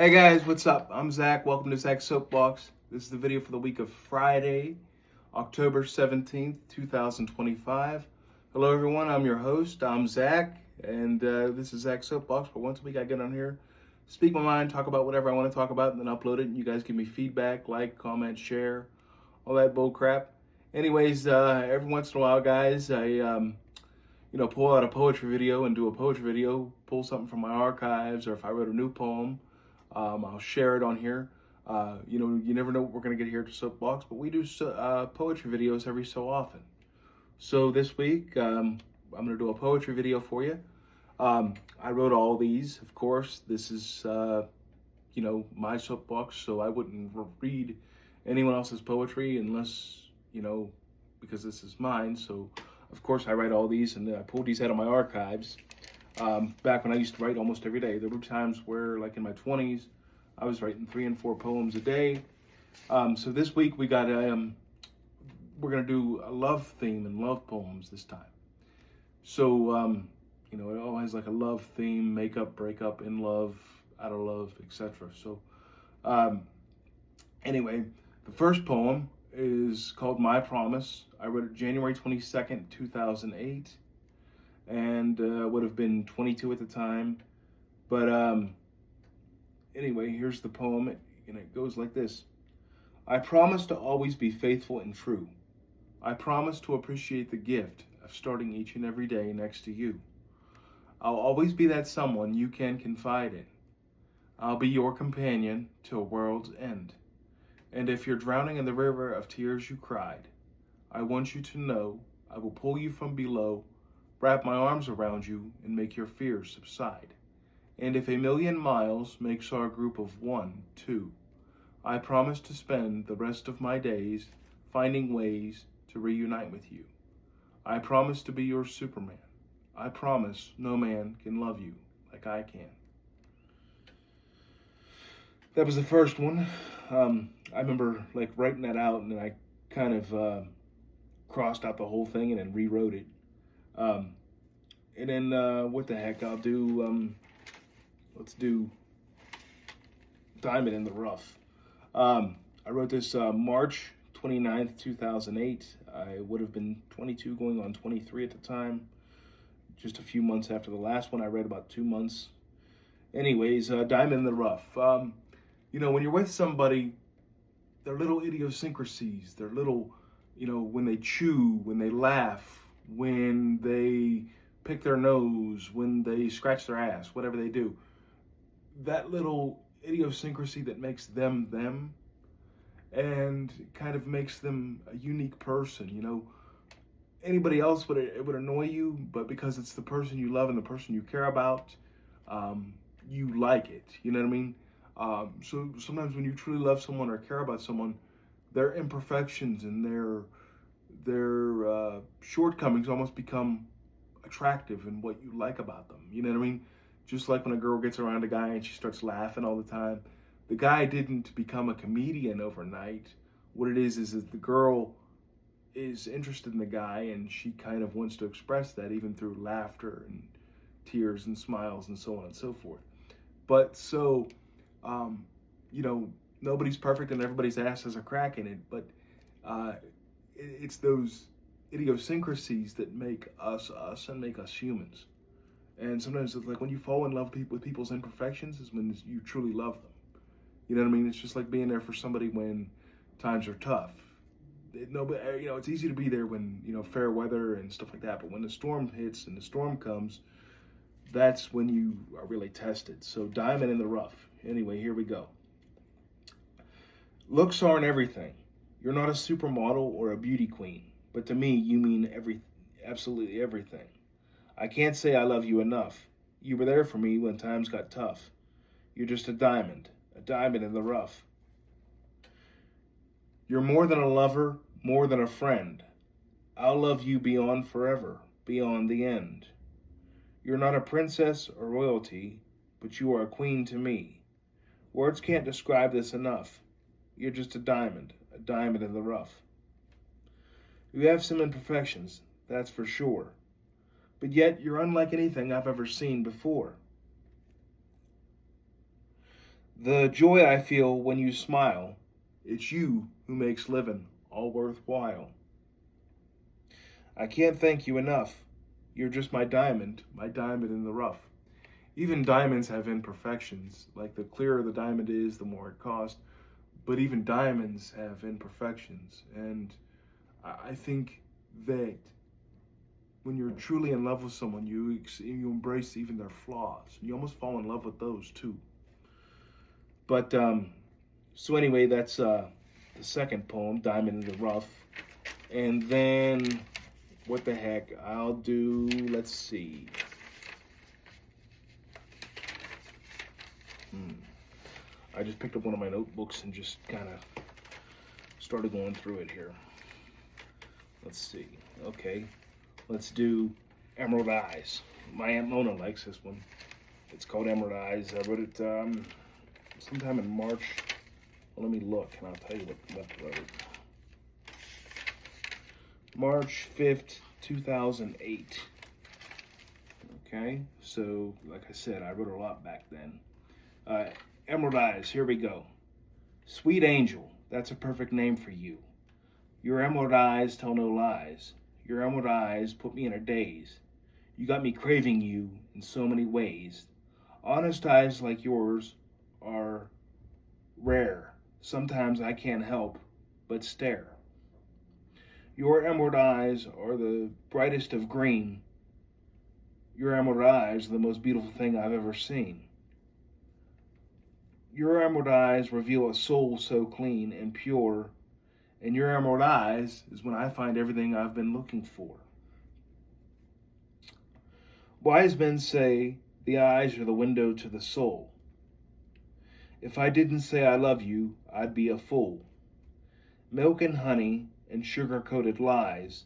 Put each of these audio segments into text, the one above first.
Hey guys, what's up? I'm Zach. Welcome to Zach's Soapbox. This is the video for the week of Friday, October 17th, 2025. Hello everyone, I'm your host. I'm Zach, and this is Zach's Soapbox. But once a week I get on here, speak my mind, talk about whatever I want to talk about, and then upload it. And you guys give me feedback, like, comment, share, all that bull crap. Anyways, every once in a while, guys, I pull out a poetry video and do a poetry video, pull something from my archives, or if I wrote a new poem, I'll share it on here. You never know what we're going to get here at the Soapbox, but we do poetry videos every so often. So this week, I'm going to do a poetry video for you. I wrote all these, of course. This is, my soapbox, so I wouldn't read anyone else's poetry unless, because this is mine. So, of course, I write all these, and I pulled these out of my archives. Back when I used to write almost every day. There were times where, like in my 20s, I was writing 3 and 4 poems a day. So this week we're gonna do a love theme and love poems this time. So it all has like a love theme: makeup, breakup, in love, out of love, etc. So anyway, the first poem is called My Promise. I wrote it January 22nd, 2008. And would have been 22 at the time. But anyway, here's the poem, and it goes like this. I promise to always be faithful and true. I promise to appreciate the gift of starting each and every day next to you. I'll always be that someone you can confide in. I'll be your companion to a world's end. And if you're drowning in the river of tears you cried, I want you to know I will pull you from below, wrap my arms around you, and make your fears subside. And if 1,000,000 miles makes our group of 1, 2, I promise to spend the rest of my days finding ways to reunite with you. I promise to be your Superman. I promise no man can love you like I can. That was the first one. I remember writing that out, and then I kind of crossed out the whole thing and then rewrote it. And then what the heck, I'll do, let's do Diamond in the Rough. I wrote this March 29th, 2008. I would have been 22 going on 23 at the time. Just a few months after the last one. I read about 2 months. Anyways, Diamond in the Rough. When you're with somebody, their little idiosyncrasies, their little, when they chew, when they laugh, when they pick their nose, when they scratch their ass, whatever they do, that little idiosyncrasy that makes them them and kind of makes them a unique person. Anybody else it would annoy you, but because it's the person you love and the person you care about, you like it. You know what I mean? So sometimes when you truly love someone or care about someone, their imperfections and their shortcomings almost become attractive in what you like about them. You know what I mean? Just like when a girl gets around a guy and she starts laughing all the time. The guy didn't become a comedian overnight. What it is that the girl is interested in the guy, and she kind of wants to express that even through laughter and tears and smiles and so on and so forth. But so, nobody's perfect and everybody's ass has a crack in it, but it's those idiosyncrasies that make us us and make us humans. And sometimes it's like when you fall in love with people's imperfections is when you truly love them. You know what I mean? It's just like being there for somebody when times are tough. It's easy to be there when, fair weather and stuff like that, but when the storm hits and the storm comes, that's when you are really tested. So Diamond in the Rough. Anyway, here we go. Looks aren't everything. You're not a supermodel or a beauty queen, but to me, you mean absolutely everything. I can't say I love you enough. You were there for me when times got tough. You're just a diamond in the rough. You're more than a lover, more than a friend. I'll love you beyond forever, beyond the end. You're not a princess or royalty, but you are a queen to me. Words can't describe this enough. You're just a diamond in the rough. You have some imperfections, that's for sure. But yet you're unlike anything I've ever seen before. The joy I feel when you smile, it's you who makes living all worthwhile. I can't thank you enough. You're just my diamond in the rough. Even diamonds have imperfections. Like the clearer the diamond is, the more it costs. But even diamonds have imperfections. And I think that when you're truly in love with someone, you embrace even their flaws. You almost fall in love with those too. But so anyway, that's the second poem, Diamond in the Rough. And then what the heck? I'll do, let's see. I just picked up one of my notebooks and just kind of started going through it here. Let's see. Okay, let's do Emerald Eyes. My Aunt Mona likes this one. It's called Emerald Eyes. I wrote it sometime in March. Well, let me look and I'll tell you what I wrote. March 5th, 2008. Okay, so like I said, I wrote a lot back then. Emerald Eyes, here we go. Sweet angel, that's a perfect name for you. Your emerald eyes tell no lies. Your emerald eyes put me in a daze. You got me craving you in so many ways. Honest eyes like yours are rare. Sometimes I can't help but stare. Your emerald eyes are the brightest of green. Your emerald eyes are the most beautiful thing I've ever seen. Your emerald eyes reveal a soul so clean and pure, and your emerald eyes is when I find everything I've been looking for. Wise men say the eyes are the window to the soul. If I didn't say I love you, I'd be a fool. Milk and honey and sugar-coated lies,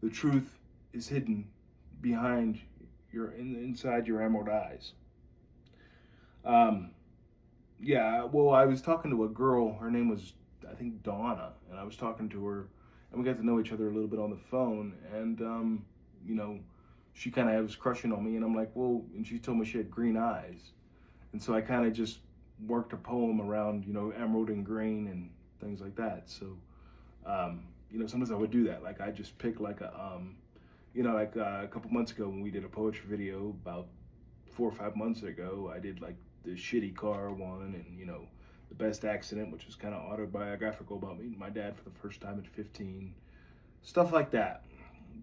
the truth is hidden behind inside your emerald eyes. Yeah, well, I was talking to a girl, her name was, I think, Donna, and I was talking to her, and we got to know each other a little bit on the phone, and, you know, she kind of was crushing on me, and I'm like, well, and she told me she had green eyes, and so I kind of just worked a poem around, you know, emerald and green and things like that, so, you know, sometimes I would do that, like, I just pick, like, you know, like, a couple months ago when we did a poetry video, about 4 or 5 months ago, I did, like, the shitty car one, and you know, the best accident, which was kind of autobiographical about meeting my dad for the first time at 15, stuff like that.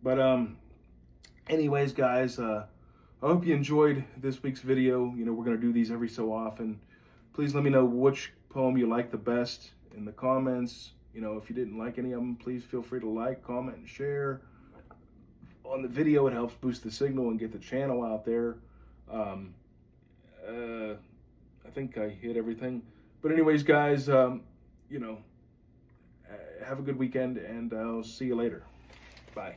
But anyways, guys, I hope you enjoyed this week's video. You know, we're gonna do these every so often. Please let me know which poem you like the best in the comments. You know, if you didn't like any of them, please feel free to like, comment, and share on the video. It helps boost the signal and get the channel out there. I think I hit everything. But anyways, guys, you know, have a good weekend, and I'll see you later. Bye.